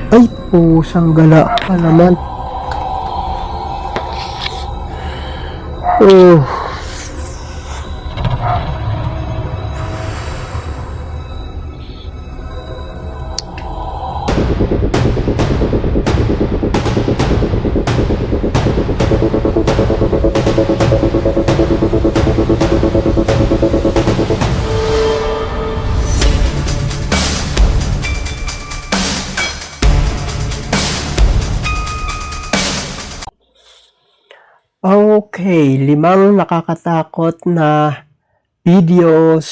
Ay, pusang gala ka naman. Oh. Okay, 5 nakakatakot na videos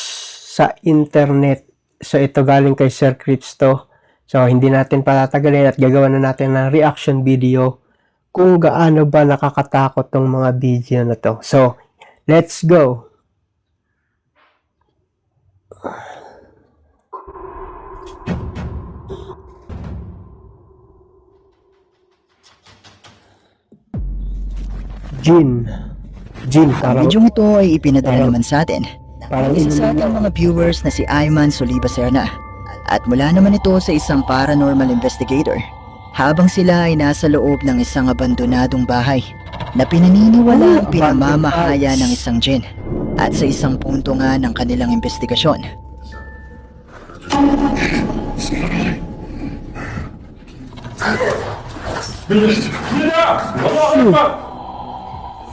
sa internet. So, ito galing kay Sir Cristo. So, hindi natin patatagalin at gagawa na natin ng reaction video kung gaano ba nakakatakot tong mga video na to. So, let's go! Jin. Ang Parang, bidyong ito ay ipinadala parang- naman sa atin parang ng isa sa ating mga viewers na si Ayman Soliba Serna. At mula naman ito sa isang paranormal investigator habang sila ay nasa loob ng isang abandonadong bahay na pinaniniwala ang pinamamahaya ng isang jinn. At sa isang punto nga ng kanilang investigasyon,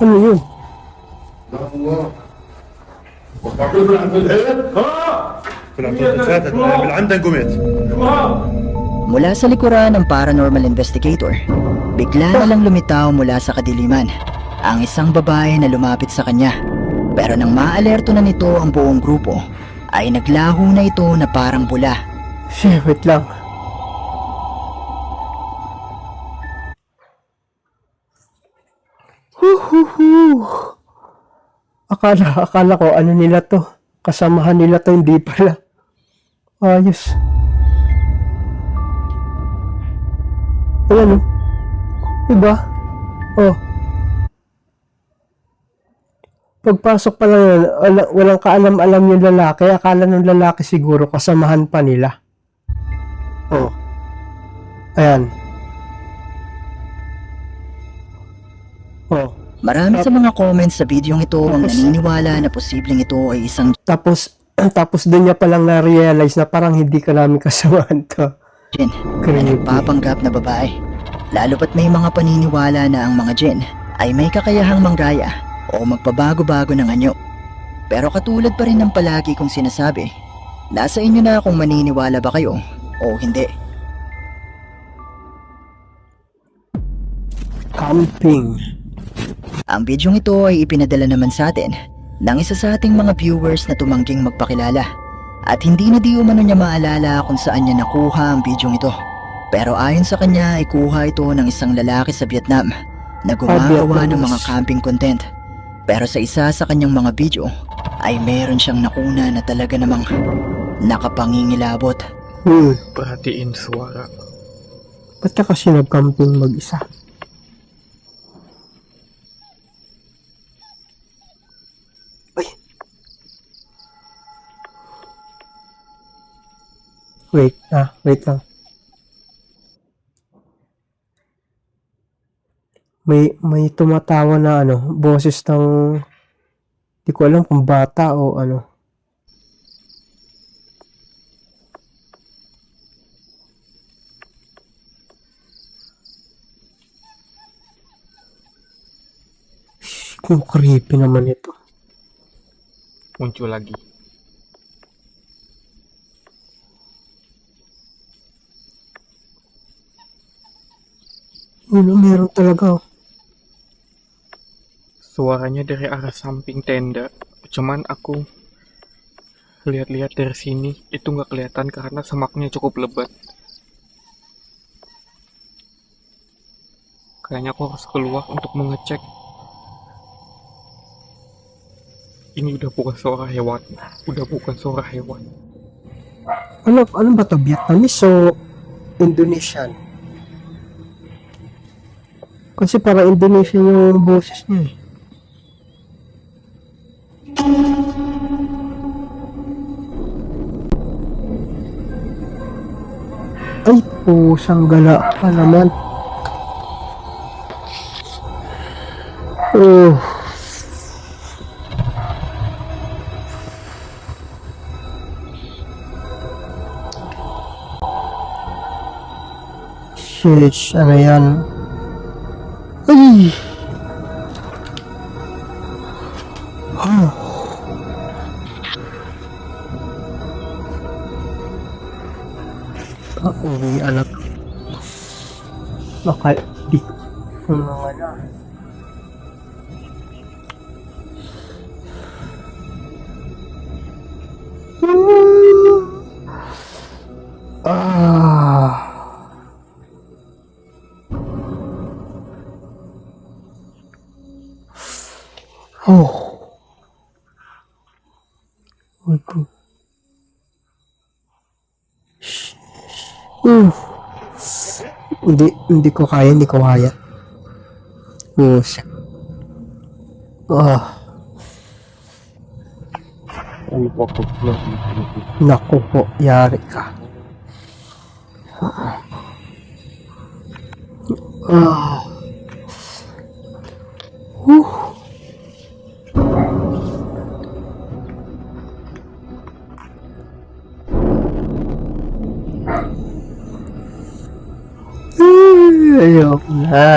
ano yun? mula sa likuran ng paranormal investigator, bigla na lang lumitaw mula sa kadiliman ang isang babae na lumapit sa kanya. Pero nang maalerto na nito ang buong grupo, ay naglaho na ito na parang bula. Shit, wait lang. Akala ko ano nila to. Kasamahan nila to, hindi pala. Ayos. Ayan o. Diba? Oh. Pagpasok pa lang yun, walang kaalam-alam yung lalaki. Akala ng lalaki siguro kasamahan pa nila. Oh. Ayan. Oh. Marami sa mga comments sa videong ito ang naniniwala na posibleng ito ay isang Tapos doon niya palang na-realize na parang hindi ka namin kasamahan to. jinn na Creepy. nagpapanggap na babae. Lalo pat may mga paniniwala na ang mga jinn ay may kakayahang manggaya o magpabago-bago ng anyo. Pero katulad pa rin ng palagi kong sinasabi, nasa inyo na kung maniniwala ba kayo o hindi. Camping. Ang bidyong ito ay ipinadala naman sa atin ng isa sa ating mga viewers na tumangging magpakilala. At hindi na di umano niya maalala kung saan niya nakuha ang bidyong ito. Pero ayon sa kanya ay kuha ito ng isang lalaki sa Vietnam na gumagawa ng mga camping content. Pero sa isa sa kanyang mga video ay meron siyang nakuna na talaga namang nakapangingilabot. Perhatiin suara. Ba't ka kasi nag-camping mag-isa? Ay! Wait lang. May tumatawa na boses ng di ko alam kung bata o ano. Kung creepy naman ito. Muncul lagi. Meron talaga. Suaranya dari arah samping tenda. Cuman aku lihat-lihat dari sini itu nggak kelihatan karena semaknya cukup lebat. Kayaknya aku harus keluar untuk mengecek. Ini udah bukan suara hewan. Ano ba to? Vietnamese o Indonesian? Kasi para Indonesian yung boses niya eh. Ay, pusang gala pa naman. Oh. Shit, ano yan? Ay! Oh. Uwi anak. Baka di ko mga na. Ah. Oh. Waduh. Hindi ko kaya, hindi ko kaya. Yes. Ah, naku po, yari ka. Ah. Ayok na.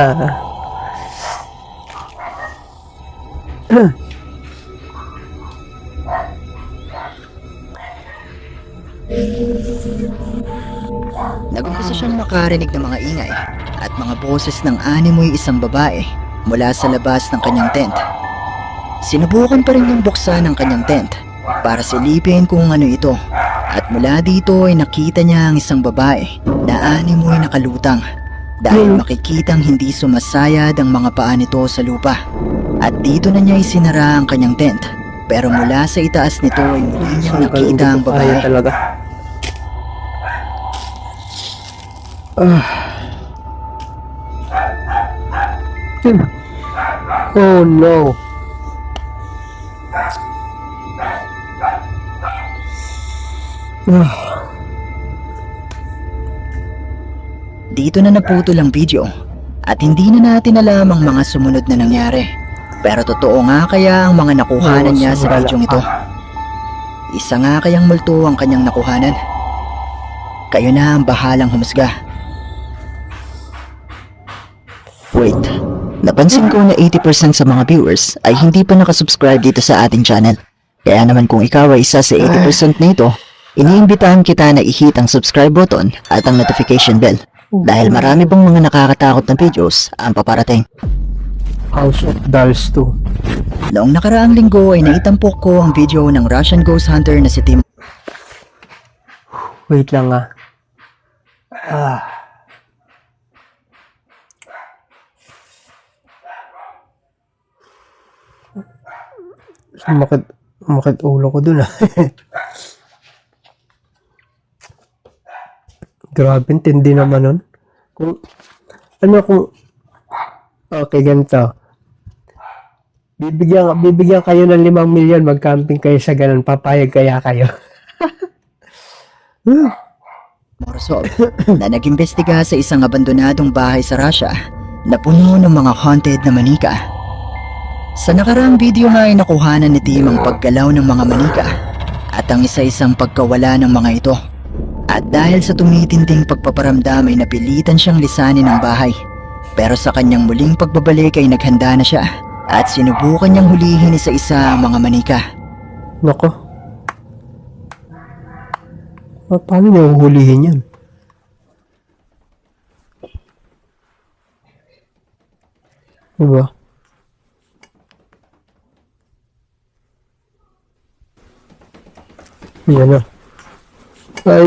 Nagumpisa siyang makarinig ng mga ingay at mga boses ng animoy isang babae mula sa labas ng kanyang tent. Sinubukan pa rin niyang buksan ang kanyang tent para silipin kung ano ito, at mula dito ay nakita niya ang isang babae na animoy nakalutang dahil makikitang hindi sumasayad ang mga paa nito sa lupa. At dito na niya isinara ang kanyang tent, pero mula sa itaas nito ay muli niyang nakita ang Kaya babae. talaga. Ah. Oh no. Ah. Dito na naputol ang video at hindi na natin alam ang mga sumunod na nangyari. Pero totoo nga kaya ang mga nakuhanan niya sa video ito? Isa nga kayang multo ang kanyang nakuhanan? Kayo na ang bahalang humusga. Wait, napansin ko na 80% sa mga viewers ay hindi pa nakasubscribe dito sa ating channel. Kaya naman kung ikaw ay isa sa 80% na ito, iniimbitahan kita na i-hit ang subscribe button at ang notification bell. Dahil marami bang mga nakakatakot na videos ang paparating. House of Dolls 2. Noong nakaraang linggo ay naitampok ko ang video ng Russian ghost hunter na si Tim. Wait lang ah. Ah. Sumakit ulo ko dun ah. Grabe, tindi naman nun. Okay, ganito. Bibigyan kayo ng 5 milyon, mag-camping kayo sa ganun, papayag kaya kayo. Morsov na nag-imbestiga sa isang abandonadong bahay sa Russia na puno ng mga haunted na manika. Sa nakaraang video nga ay nakuhanan ni Tim ang paggalaw ng mga manika at ang isa-isang pagkawala ng mga ito. At dahil sa tumitinding pagpaparamdam ay napilitan siyang lisanin ang bahay. Pero sa kanyang muling pagbabalik ay naghanda na siya at sinubukan niyang hulihin isa-isa ang mga manika. Nako. Paano niya huhulihin yan? Diba? Yan na. Ay,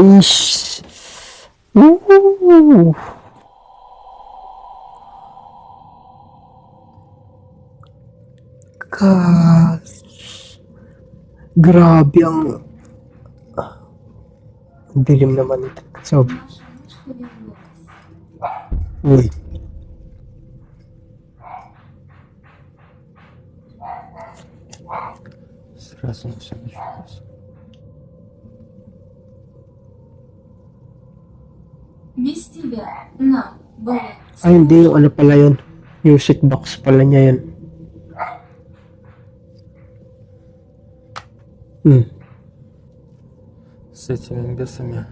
grabe ang dilim naman ito. So, uy. Без тебя нам было Ay, hindi. Yung ano pala yun. Music box pala niya yun. С этими бесами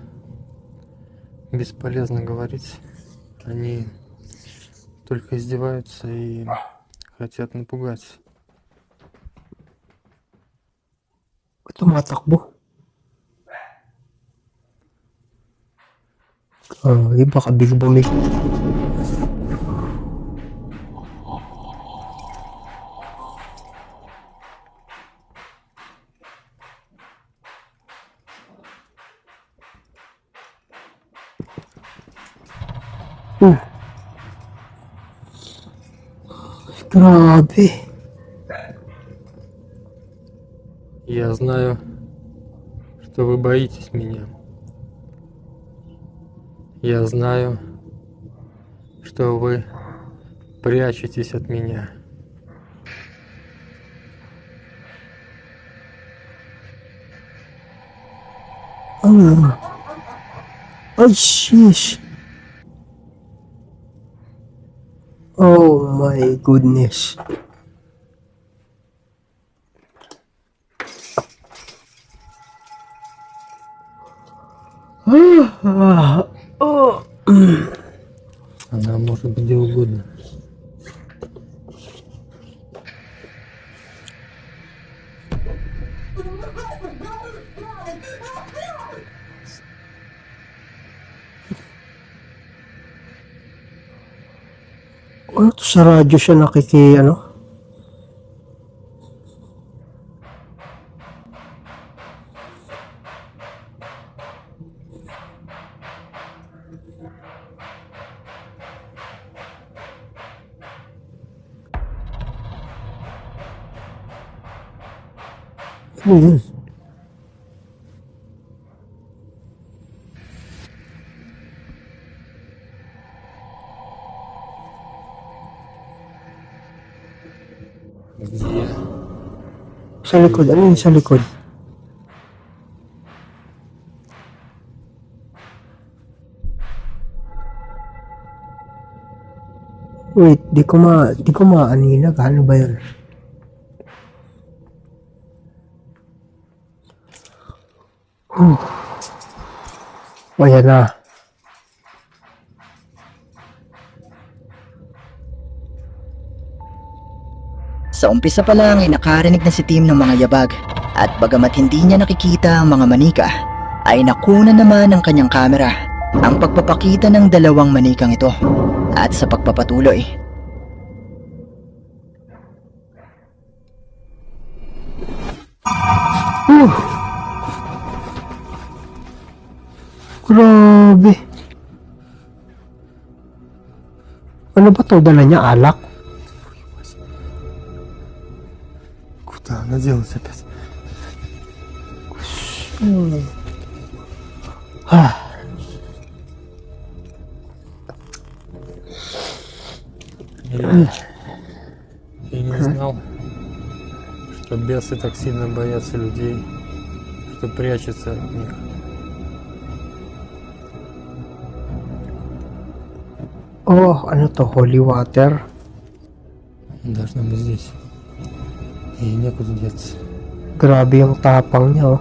бесполезно говорить. Они только издеваются и хотят напугать. Tumatakbo. Baka big bumig. Grabe. Я знаю, что вы боитесь меня. Я знаю, что вы прячетесь от меня. Ay, sheesh. Oh my goodness. Она может быть где угодно. Ano to, sa radyo siya ano? Ano yun? Где? Sa likod. Ano yun sa likod? Wait, di ko maaninag. Ano ba yun? O, yan na. Sa umpisa pa lang ay nakarinig na si Tim ng mga yabag at bagamat hindi niya nakikita ang mga manika, ay nakuna naman ng kanyang kamera ang pagpapakita ng dalawang manikang ito. At sa pagpapatuloy, Grabe. Ano ba to? Dala niya alak? Куда она делась опять? Я не знал, что бесы так сильно боятся людей, что прячутся от них. Oh, ano to? Holy water? Должна быть здесь. Ей некуда деться. Grabe yung tapang niya, oh.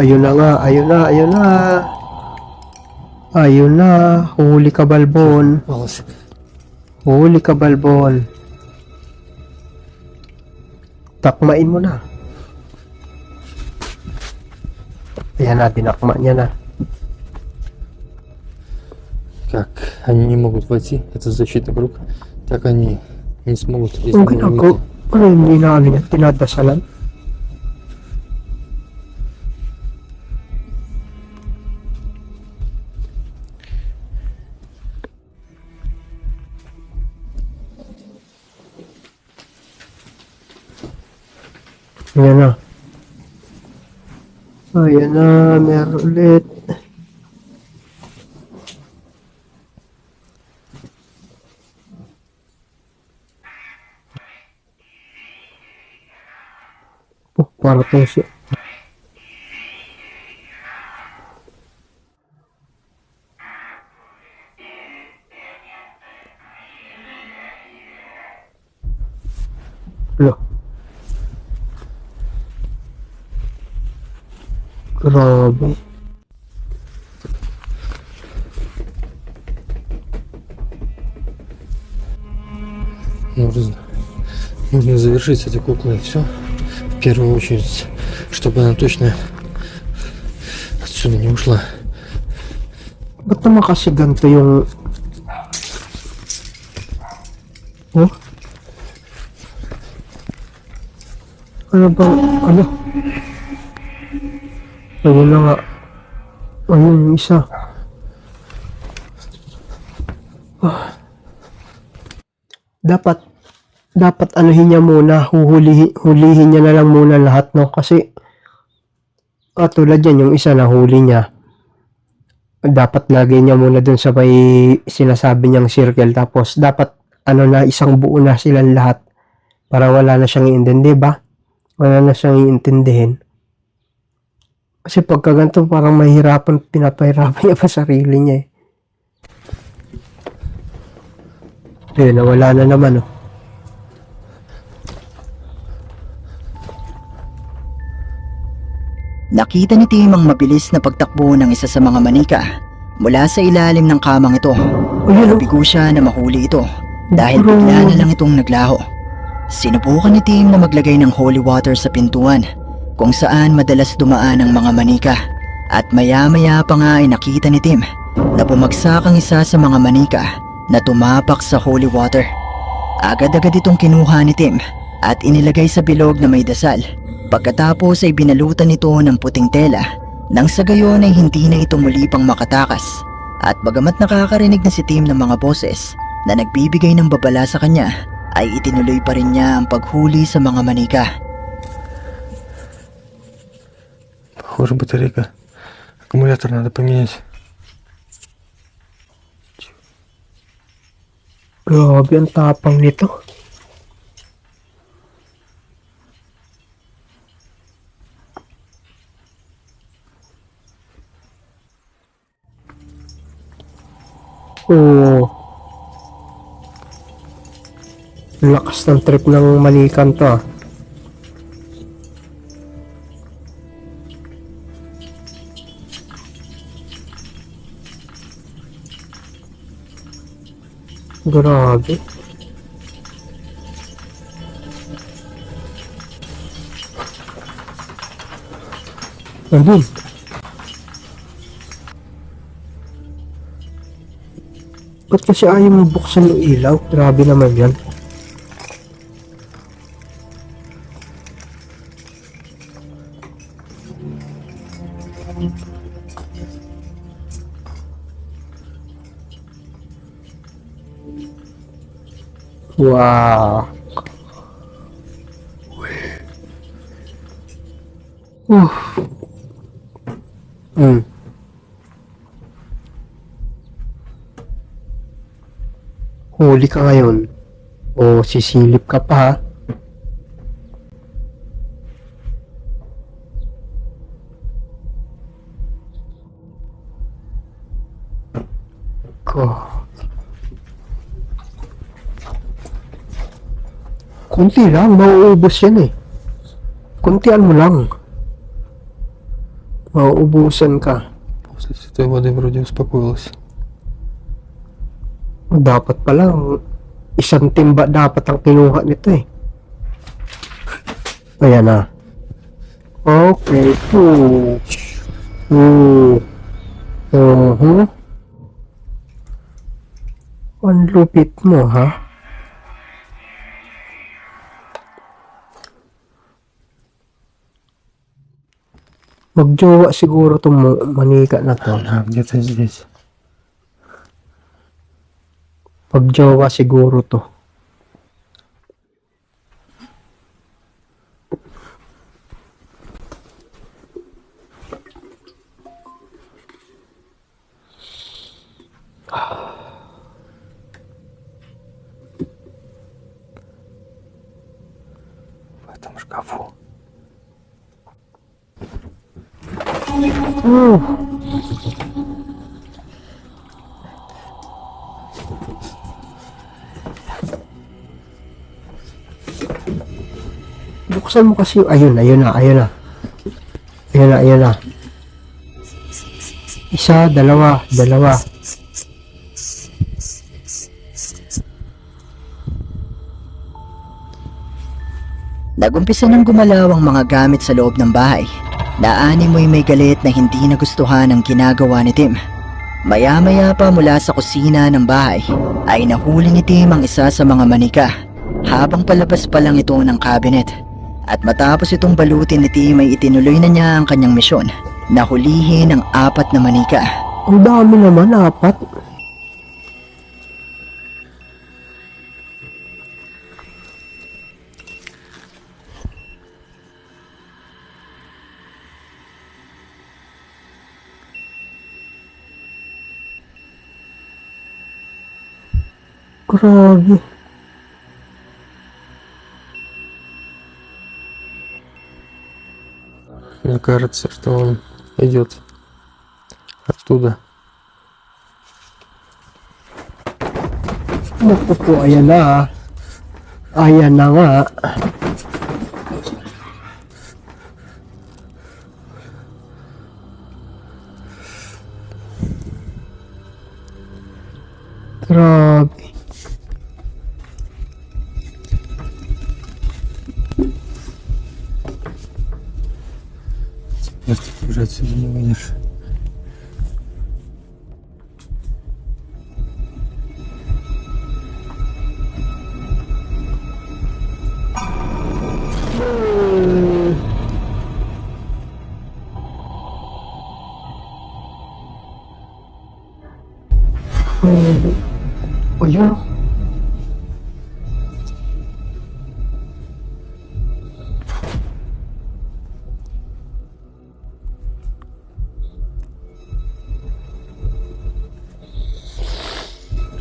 Ayun na nga, ayun na. Ayun na, huli ka, Balbon. Волосы. Huli ka, Balbon. Takmain mo na. Ayan na, dinakma niya na. Как они не могут войти, это защитный круг, так они не смогут из Ang него ginagawa, выйти. ano yung inaano niya? Tinadasalan? Ayan na. Ayan na, meron ulit. Para to si... Lo. Grabe. Нужно завершить с этой куклой все. В первую очередь, чтобы она точно отсюда не ушла. Ba't naman kasi ganito yung... Oh? Ano ba? Ano? Ayun na nga. Ayun yung isa. Ah. Dapat anuhin niya muna, hulihin niya na lang muna lahat, no? Kasi tulad yan, yung isa nahuli niya. Dapat lagay niya muna dun sa may sinasabi niyang circle, tapos dapat isang buo na silang lahat para wala na siyang iintindi, ba? Wala na siyang iintindihin. Kasi pagka ganito, parang pinapahirapan niya pa sarili niya eh. Ayun, nawala na naman, oh. Nakita ni Tim ang mabilis na pagtakbo ng isa sa mga manika mula sa ilalim ng kamang ito. Ayun, oh. Nabigo siya na mahuli ito dahil bigla na lang itong naglaho. Sinubukan ni Tim na maglagay ng holy water sa pintuan kung saan madalas dumaan ang mga manika, at maya-maya pa nga ay nakita ni Tim na bumagsak ang isa sa mga manika na tumapak sa holy water. Agad-agad itong kinuha ni Tim at inilagay sa bilog na may dasal. Pagkatapos ay binalutan nito ng puting tela nang sa gayon ay hindi na ito muli pang makatakas. At bagamat nakakarinig na si Tim ng mga boses na nagbibigay ng babala sa kanya, ay itinuloy pa rin niya ang paghuli sa mga manika. Похоже, батарейка. Аккумулятор надо поменять. Grabe, ang tapang nito. Oh. Lakas ng trip ng manikan to, ah. Grabe. Ayun. Ba't kasi ayaw mo buksan yung ilaw? Grabe naman yan. Wow. Hmm. Huli ka ngayon. O sisilip ka pa, ha? Ko. Kunti lang, mauubos yan eh. Kuntian mo lang. Mauubusan ka. После святой воды вроде успокоилась. Dapat pala, isang timba dapat ang kinuha nito eh. Ayan na. Okay. Ang lupit mo, ha? Magjowa siguro itong manika na to. Она где-то здесь. Pagjowa siguro to. В этом шкафу. Oh. Buksan mo kasi. Ayun na. Ayun na. Isa, dalawa. Nagumpisa nang gumalaw ang mga gamit sa loob ng bahay. Naani mo'y may galit na hindi nagustuhan ang ginagawa ni Tim. Maya-maya pa mula sa kusina ng bahay ay nahuli ni Tim ang isa sa mga manika habang palabas pa lang ito ng cabinet. At matapos itong balutin ni Tim ay itinuloy na niya ang kanyang misyon na hulihin ang 4 na manika. Ang dami naman, 4. Grabe. Мне кажется, что он идет оттуда. Naku po, ayan na. Ayan na nga. Grabe. Теперь ты уже отсюда не выйдешь. Ayun.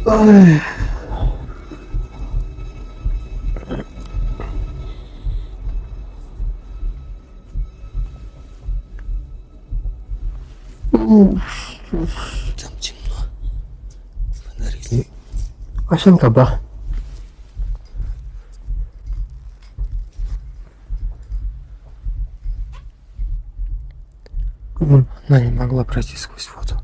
Ay. Там темно. Фонари. Asan ka ba? Она не могла пройти сквозь воду.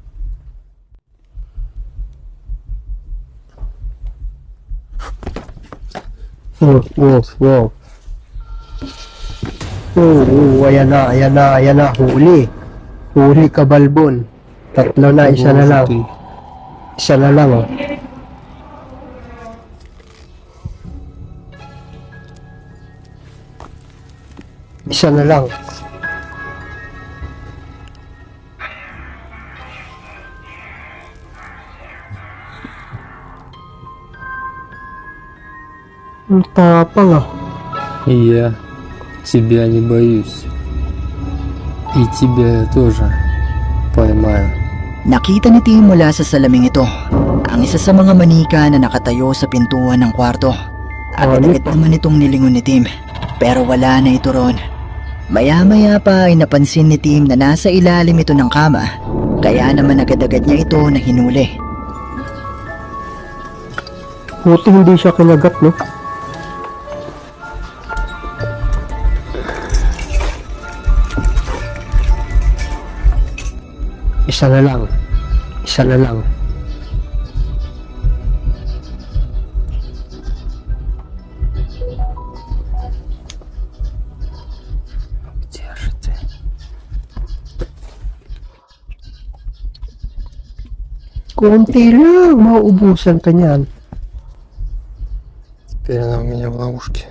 Wow. Ayan na. Huli ka, Balbon. 3 na, isa na lang. Isa na lang, oh. Isa na lang. Ang tapang, ah. Я тебя не боюсь. И тебя я тоже поймаю. Nakita ni Tim mula sa salaming ito ang isa sa mga manika na nakatayo sa pintuan ng kwarto. Agad-agad naman itong nilingon ni Tim, pero wala na ito ron. Maya-maya pa ay napansin ni Tim na nasa ilalim ito ng kama, kaya naman agad-agad niya ito na hinuli. Buti hindi siya kinagat, no? Isa na lang. Где же ты? Konti lang. Mauubusan ka niyan. Теперь она у меня в ловушке.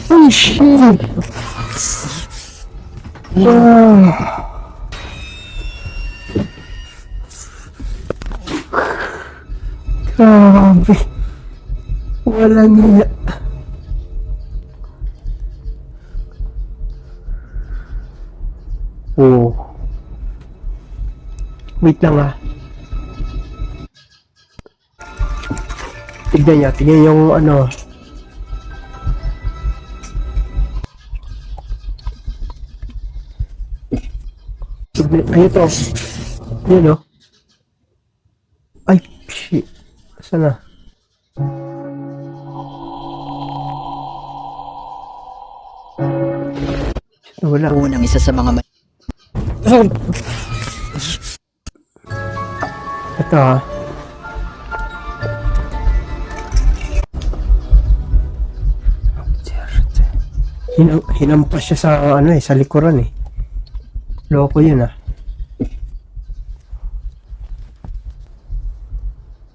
Oh shit! Grabe. Walang niya. Oh. Wait lang, ah. Tignan yung ano. Ay, ito. Yun, oh. Ay, shit. Saan na? Wala. ng isa sa mga Ito, ha. Hinampas siya sa ano sa likuran eh. Loko yun ah.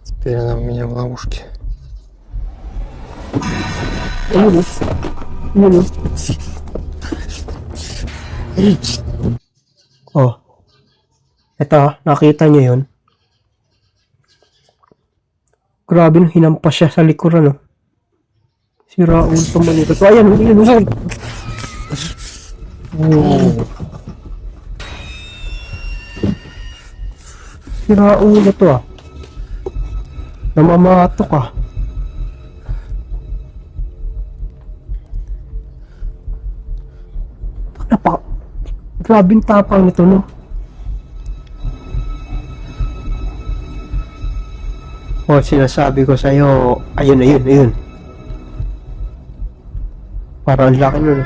Теперь она у меня в ловушке. Ayun oh. Ayun oh. Oh. Ito ah, nakita niyo yun? Grabe no, hinampas siya sa likuran oh. Si Raul tumalikot. Oh, ayan, ayan. Oh. Si Raul na to ah. Namamatok ah. Grabing tapang nito no. Oh, sinasabi ko sa'yo, ayun. Parang ang laki nun.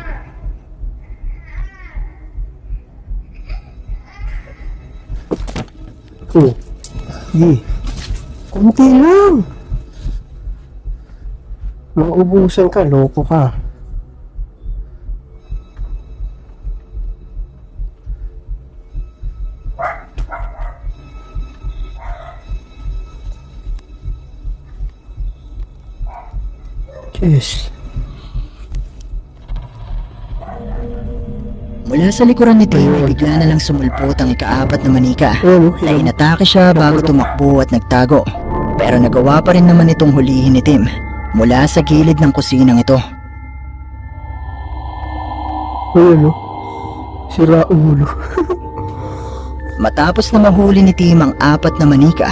Oh. Kunti lang. Maubusan ka, loko ka. Yes. Mula sa likuran ni Tim ay bigla na lang sumulpot ang ika-4 na manika Ayun, na inatake siya bago tumakbo at nagtago. Pero nagawa pa rin naman itong hulihin ni Tim mula sa gilid ng kusinang ito. Ayun, oh. Si Raulo. Matapos na mahuli ni Tim ang 4 na manika,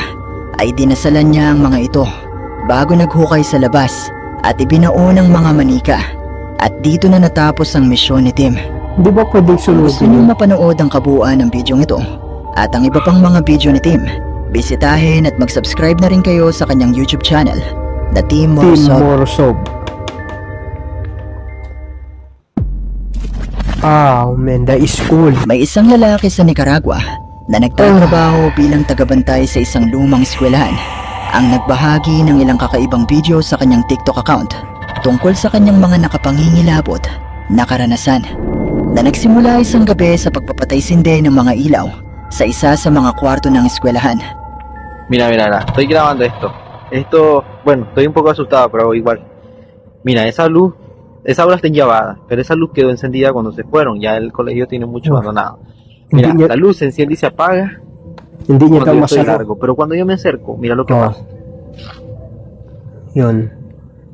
ay dinasalan niya ang mga ito bago naghukay sa labas at ibinao ng mga manika. At dito na natapos ang misyon ni Tim. Di ba pwedeng Kung gusto sunodin? niyong mapanood ang kabuuan ng bidyong ito at ang iba pang mga video ni Tim, bisitahin at mag-subscribe na rin kayo sa kanyang YouTube channel na Team Team Morsob. Morsob. Oh man, that is cool. May isang lalaki sa Nicaragua na nagtatrabaho bilang tagabantay sa isang lumang eskwelahan ang nagbahagi ng ilang kakaibang video sa kanyang TikTok account tungkol sa kanyang mga nakapangingilabot na karanasan na nagsimula isang gabi sa pagpapatay-sindi ng mga ilaw sa isa sa mga kwarto ng eskwelahan. Mira, estoy grabando esto, bueno, estoy un poco asustado, pero igual. Mira, esa luz, esa aula está enllavada, pero esa luz quedó encendida cuando se fueron, ya el colegio tiene mucho abandonado. Mira, Hindi niya, la luz se enciende y se apaga hindi niya daw cuando yo estoy masarap. largo, pero cuando yo me acerco, mira lo que Oh. pasa. Yun.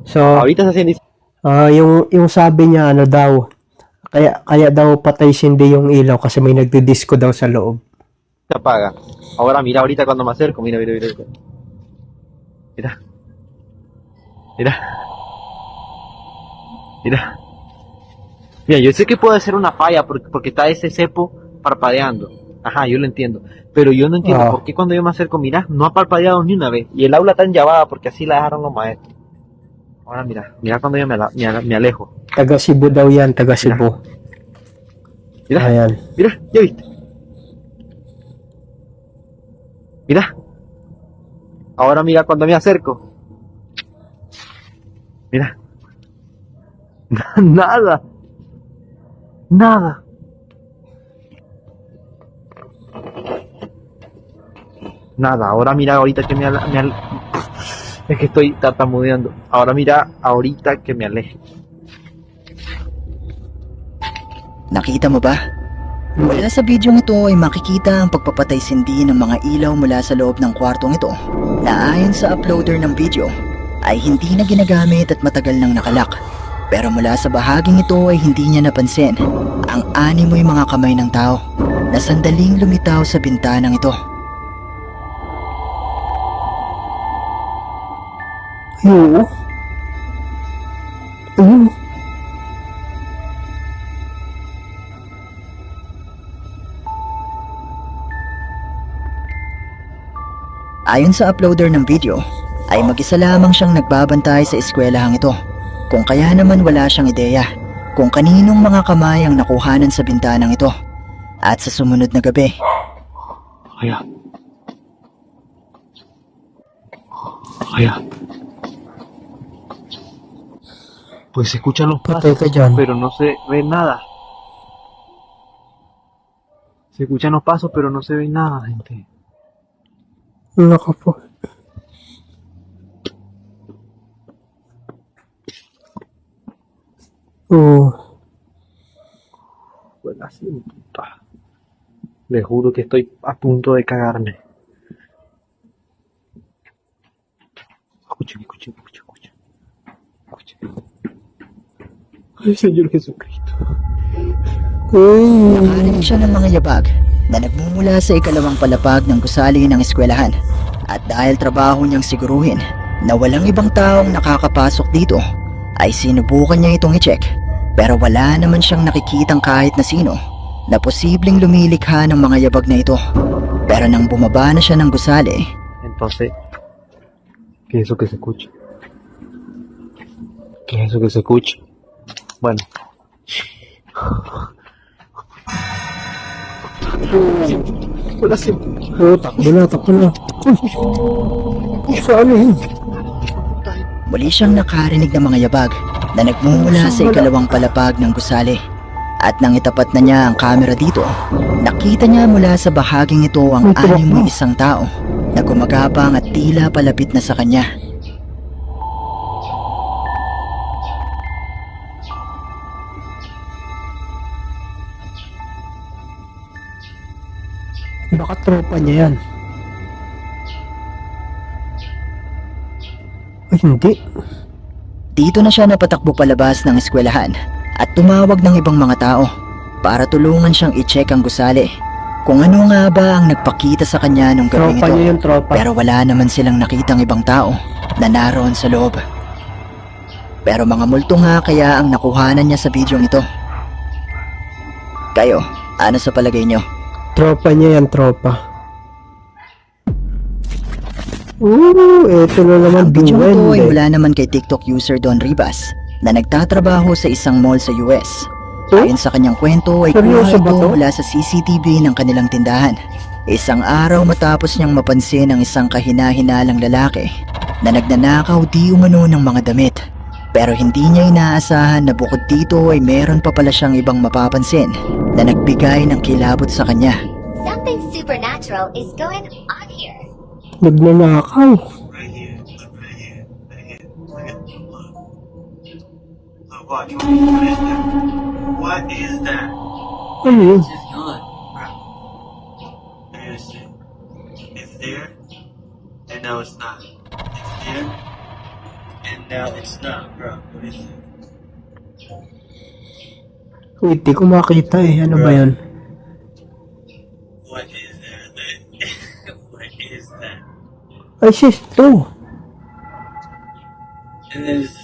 So, Ahorita se enciende y yung sabi niya ano daw, kaya daw patay-sindi yung ilaw kasi may nagdi-disco daw sa loob. se apaga. Ahora mira, ahorita cuando me acerco, mira. Mira. Mira, yo sé que puede ser una falla porque está ese cepo parpadeando. Ajá, yo lo entiendo. Pero yo no entiendo Ah. por qué cuando yo me acerco, mira, no ha parpadeado ni una vez. Y el aula está enllavada porque así la dejaron los maestros. Ahora mira cuando yo me alejo. Taga Cebu daw yan, taga Cebu. Mira, Ayan. mira, ¿ya viste? Mira. Ahora mira cuando me acerco. Mira. Nada. Nada. Nada. Ahora mira ahorita que es que estoy tartamudeando. Ahora mira ahorita que me aleje. Nakita mo ba? Mula sa bidyong ito ay makikita ang pagpapatay-sindi ng mga ilaw mula sa loob ng kwartong ito na ayon sa uploader ng video ay hindi na ginagamit at matagal nang nakalak. Pero mula sa bahaging ito ay hindi niya napansin ang animoy mga kamay ng tao na sandaling lumitaw sa bintanang ito. Ay, oo. Ayun. Ayon sa uploader ng video, ay mag-isa lamang siyang nagbabantay sa eskwelahang ito. Kung kaya naman wala siyang ideya kung kaninong mga kamay ang nakuhanan sa bintanang ito. At sa sumunod na gabi, Kaya. Kaya. Pues se escuchan los Patay pasos, ka dyan. pero no se ve nada. Se escuchan los pasos, pero no se ve nada, gente. Naka po. Oh. Pues así, puta. Le juro que estoy a punto de cagarme. Escuchen, escuchen, escuchen, escuchen. Escuchen. Ay, Señor Jesucristo. Ay. nakarinig siya ng mga yabag na nagmumula sa ikalawang palapag ng gusali ng eskwelahan. At dahil trabaho niyang siguruhin na walang ibang taong nakakapasok dito, ay sinubukan niya itong i-check. Pero wala naman siyang nakikitang kahit na sino na posibleng lumilikha ng mga yabag na ito. Pero nang bumaba na siya ng gusali, Entonces, ¿qué es eso que se escucha? ¿Qué es eso que se escucha? Bueno. Wala si... Oh, takbo na, takbo na. Uy. Saan yun? muli siyang nakarinig ng mga yabag na nagmumula sa ikalawang palapag ng gusali. At nang itapat na niya ang camera dito, nakita niya mula sa bahaging ito ang Ay, tumakbo. animoy isang tao na gumagapang at tila palapit na sa kanya. Baka tropa niya yan. Ay, hindi. Dito na siya napatakbo palabas ng eskwelahan at tumawag ng ibang mga tao para tulungan siyang i-check ang gusali kung ano nga ba ang nagpakita sa kanya nung gabing Tropa ito. niya yung tropa. Pero wala naman silang nakitang ibang tao na naroon sa loob. Pero mga multo nga kaya ang nakuhanan niya sa bidyong ito. Kayo, ano sa palagay niyo? Tropa niya yan, tropa. Ooh, eto na naman Ang bidyong ito ay duwende. mula naman kay TikTok user Don Ribas na nagtatrabaho sa isang mall sa US. Oh? Ayon sa kanyang kwento ay Seryoso kuha ba ito to? mula sa CCTV ng kanilang tindahan. Isang araw matapos niyang mapansin ang isang kahina-hinalang lalaki na nagnanakaw di umano ng mga damit. Pero hindi niya inaasahan na bukod dito ay meron pa pala siyang ibang mapapansin na nagbigay ng kilabot sa kanya. Something supernatural is going on here. Nagnanakaw. Right here, look right here, right here. Look at look. Look, watch. What is that? What is that? Ano yun? It's gone, bro. There it is. It's there, and now it's not. It's there, and now it's not, bro. What is it? Wait, di ko makita eh. Ano ba yun? What is that? What is that? Ay, sis, to. And then it's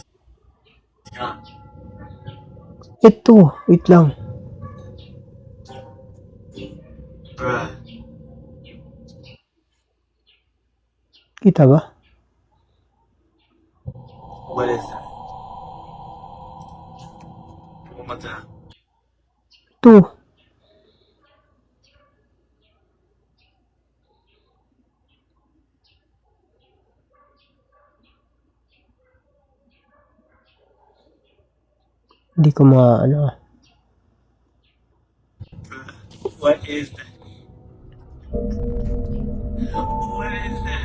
gone. Ito. Wait lang. Bruh. Kita ba? What is that? One more time. Ito. Hindi ko ano. What is that? What is that?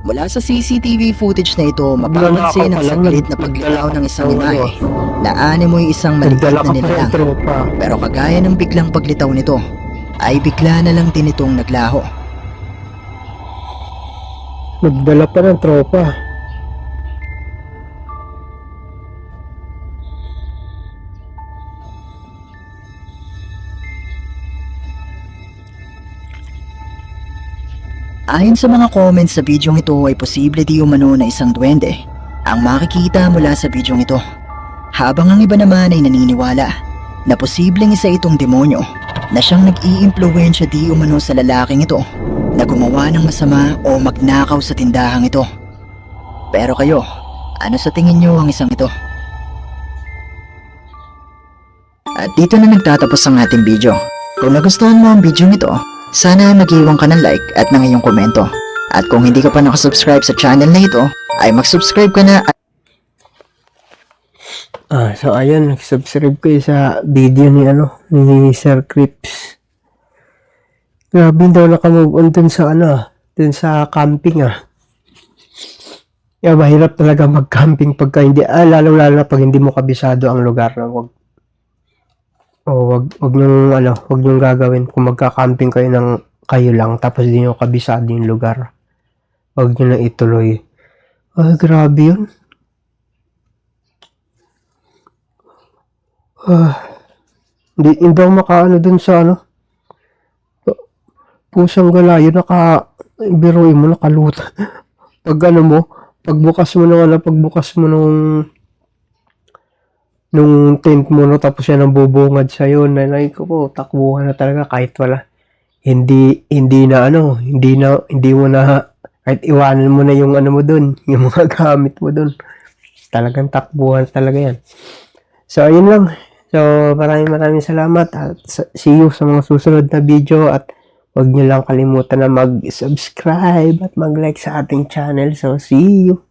Mula sa CCTV footage na ito, mapapansin ang saglit na paglitaw ng isang imahe na animoy isang maliit Nagdala na ka pa ng nilalang. tropa. Pero kagaya ng biglang paglitaw nito, ay bigla na lang din itong naglaho. Nagdala pa ng tropa. Ayon sa mga comments sa bidyong ito ay posible di umano na isang duwende ang makikita mula sa bidyong ito. Habang ang iba naman ay naniniwala na posibleng isa itong demonyo na siyang nag-iimpluwensya di umano sa lalaking ito na gumawa ng masama o magnakaw sa tindahang ito. Pero kayo, ano sa tingin nyo ang isang ito? At dito na nagtatapos ang ating video. Kung nagustuhan mo ang video ito, sana mag-iwan ka ng like at ng iyong komento. At kung hindi ka pa nakasubscribe sa channel na ito, ay mag-subscribe ka na. So ayun, nag-subscribe kayo sa video ni Sir Crips. Grabe daw nakamove on dun sa dun sa camping mahirap talaga mag-camping pagka hindi, lalo na pag hindi mo kabisado ang lugar na wag niyong gagawin kung magka-camping kayo lang tapos di nyo kabisado yung lugar. Wag nyo na ituloy. Grabe yun. Hindi ako makaano dun sa pusang galayo, biruin mo, nakaluta. Pagbukas mo nung tent mo, tapos yan ang bubungad sa'yo, nanay ko po, takbuhan na talaga kahit wala. Hindi mo na, kahit iwanan mo na yung mo dun, yung mga gamit mo dun. Talagang takbuhan talaga yan. So, ayun lang. So, maraming salamat at see you sa mga susunod na video at huwag nyo lang kalimutan na mag-subscribe at mag-like sa ating channel. So, see you!